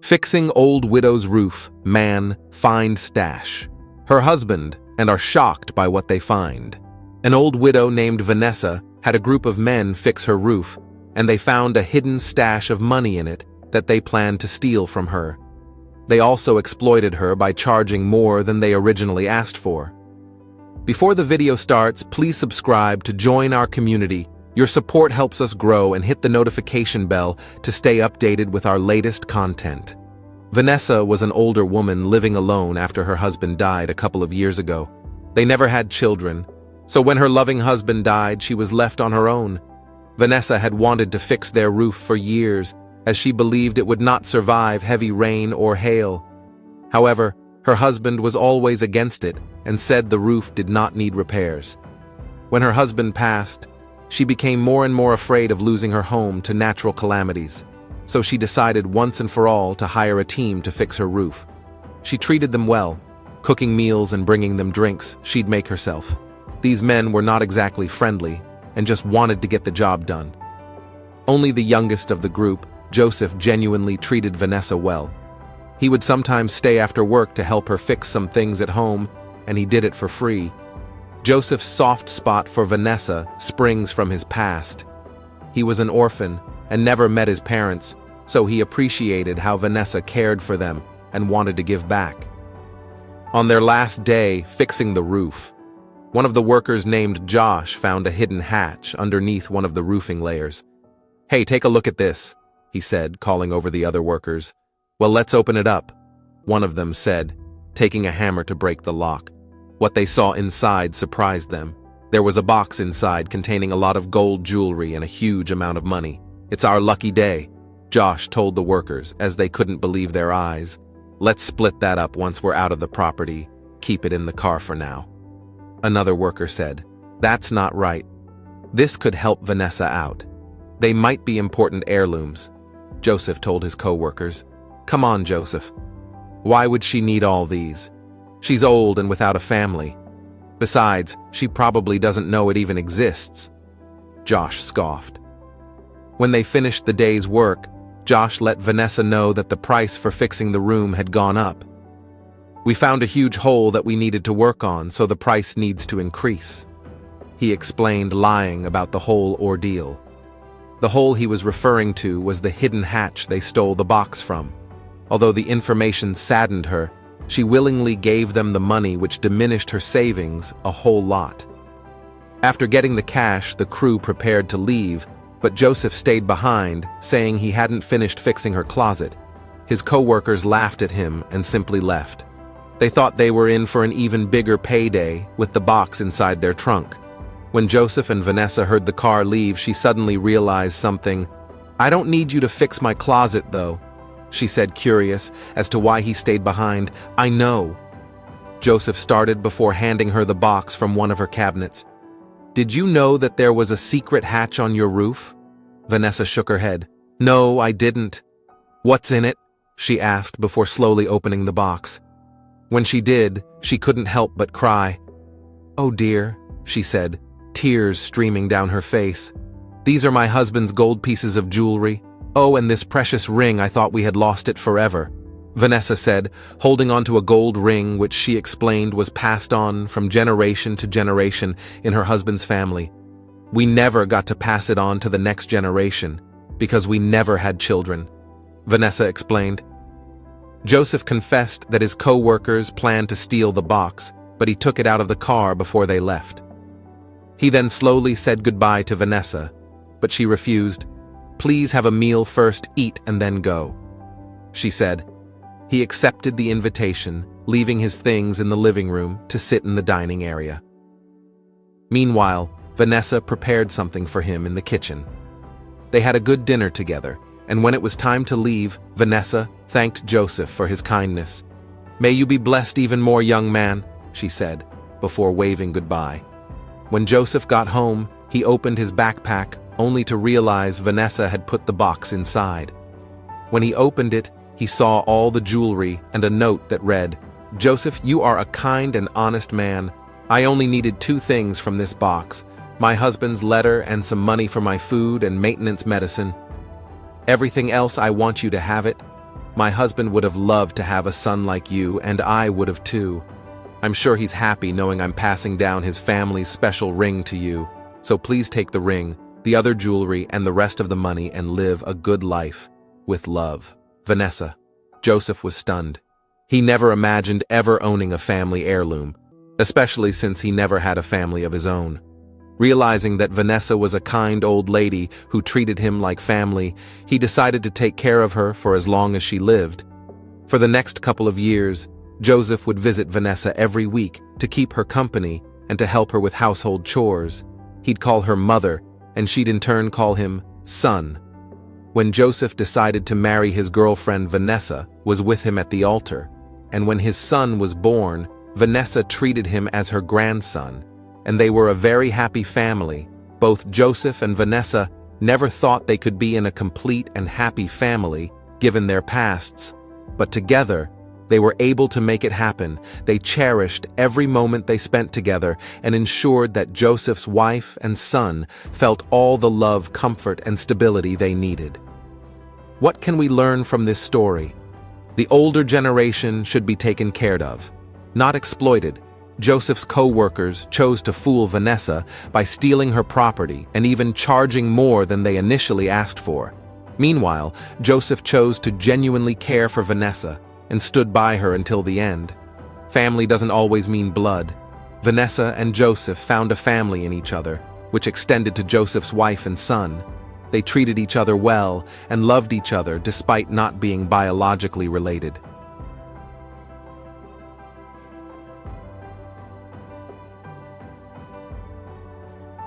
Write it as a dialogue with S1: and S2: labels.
S1: Fixing old widow's roof, man, find stash. Her husband, and are shocked by what they find. An old widow named Vanessa had a group of men fix her roof, and they found a hidden stash of money in it that they planned to steal from her. They also exploited her by charging more than they originally asked for. Before the video starts, please subscribe to join our community. Your support helps us grow, and hit the notification bell to stay updated with our latest content. Vanessa was an older woman living alone after her husband died a couple of years ago. They never had children, so when her loving husband died, she was left on her own. Vanessa had wanted to fix their roof for years, as she believed it would not survive heavy rain or hail. However, her husband was always against it and said the roof did not need repairs. When her husband passed, she became more and more afraid of losing her home to natural calamities, so she decided once and for all to hire a team to fix her roof. She treated them well, cooking meals and bringing them drinks she'd make herself. These men were not exactly friendly and just wanted to get the job done. Only the youngest of the group, Joseph, genuinely treated Vanessa well. He would sometimes stay after work to help her fix some things at home, and he did it for free. Joseph's soft spot for Vanessa springs from his past. He was an orphan and never met his parents, so he appreciated how Vanessa cared for them and wanted to give back. On their last day fixing the roof, one of the workers named Josh found a hidden hatch underneath one of the roofing layers. "Hey, take a look at this," he said, calling over the other workers. "Well, let's open it up," one of them said, taking a hammer to break the lock. What they saw inside surprised them. There was a box inside containing a lot of gold jewelry and a huge amount of money. "It's our lucky day," Josh told the workers as they couldn't believe their eyes. "Let's split that up once we're out of the property. Keep it in the car for now." Another worker said, "That's not right. This could help Vanessa out. They might be important heirlooms," Joseph told his co-workers. "Come on, Joseph. Why would she need all these? She's old and without a family. Besides, she probably doesn't know it even exists." Josh scoffed. When they finished the day's work, Josh let Vanessa know that the price for fixing the room had gone up. "We found a huge hole that we needed to work on, so the price needs to increase," he explained, lying about the whole ordeal. The hole he was referring to was the hidden hatch they stole the box from. Although the information saddened her, she willingly gave them the money, which diminished her savings a whole lot. After getting the cash, the crew prepared to leave, but Joseph stayed behind, saying he hadn't finished fixing her closet. His co-workers laughed at him and simply left. They thought they were in for an even bigger payday with the box inside their trunk. When Joseph and Vanessa heard the car leave, she suddenly realized something. "I don't need you to fix my closet, though," she said, curious as to why he stayed behind. "I know." Joseph started before handing her the box from one of her cabinets. "Did you know that there was a secret hatch on your roof?" Vanessa shook her head. "No, I didn't." "What's in it?" she asked before slowly opening the box. When she did, she couldn't help but cry. "Oh dear," she said, tears streaming down her face. "These are my husband's gold pieces of jewelry. Oh, and this precious ring, I thought we had lost it forever," Vanessa said, holding onto a gold ring which she explained was passed on from generation to generation in her husband's family. "We never got to pass it on to the next generation because we never had children," Vanessa explained. Joseph confessed that his co-workers planned to steal the box, but he took it out of the car before they left. He then slowly said goodbye to Vanessa, but she refused. "Please have a meal first, eat and then go," she said. He accepted the invitation, leaving his things in the living room to sit in the dining area. Meanwhile, Vanessa prepared something for him in the kitchen. They had a good dinner together, and when it was time to leave, Vanessa thanked Joseph for his kindness. "May you be blessed even more, young man," she said, before waving goodbye. When Joseph got home, he opened his backpack, only to realize Vanessa had put the box inside. When he opened it, he saw all the jewelry and a note that read, "Joseph, you are a kind and honest man. I only needed 2 things from this box, my husband's letter and some money for my food and maintenance medicine. Everything else, I want you to have it. My husband would have loved to have a son like you, and I would have too. I'm sure he's happy knowing I'm passing down his family's special ring to you, so please take the ring, the other jewelry, and the rest of the money and live a good life. With love, Vanessa. Joseph was stunned. He never imagined ever owning a family heirloom, especially since he never had a family of his own. Realizing that Vanessa was a kind old lady who treated him like family, he decided to take care of her for as long as she lived. For the next couple of years, Joseph would visit Vanessa every week to keep her company and to help her with household chores. He'd call her mother, and she'd in turn call him son. When Joseph decided to marry, his girlfriend Vanessa was with him at the altar, and when his son was born, Vanessa treated him as her grandson, and they were a very happy family. Both Joseph and Vanessa never thought they could be in a complete and happy family, given their pasts, but together, they were able to make it happen. They cherished every moment they spent together and ensured that Joseph's wife and son felt all the love, comfort, and stability they needed. What can we learn from this story? The older generation should be taken care of, not exploited. Joseph's co-workers chose to fool Vanessa by stealing her property and even charging more than they initially asked for. Meanwhile, Joseph chose to genuinely care for Vanessa and stood by her until the end. Family doesn't always mean blood. Vanessa and Joseph found a family in each other, which extended to Joseph's wife and son. They treated each other well and loved each other despite not being biologically related.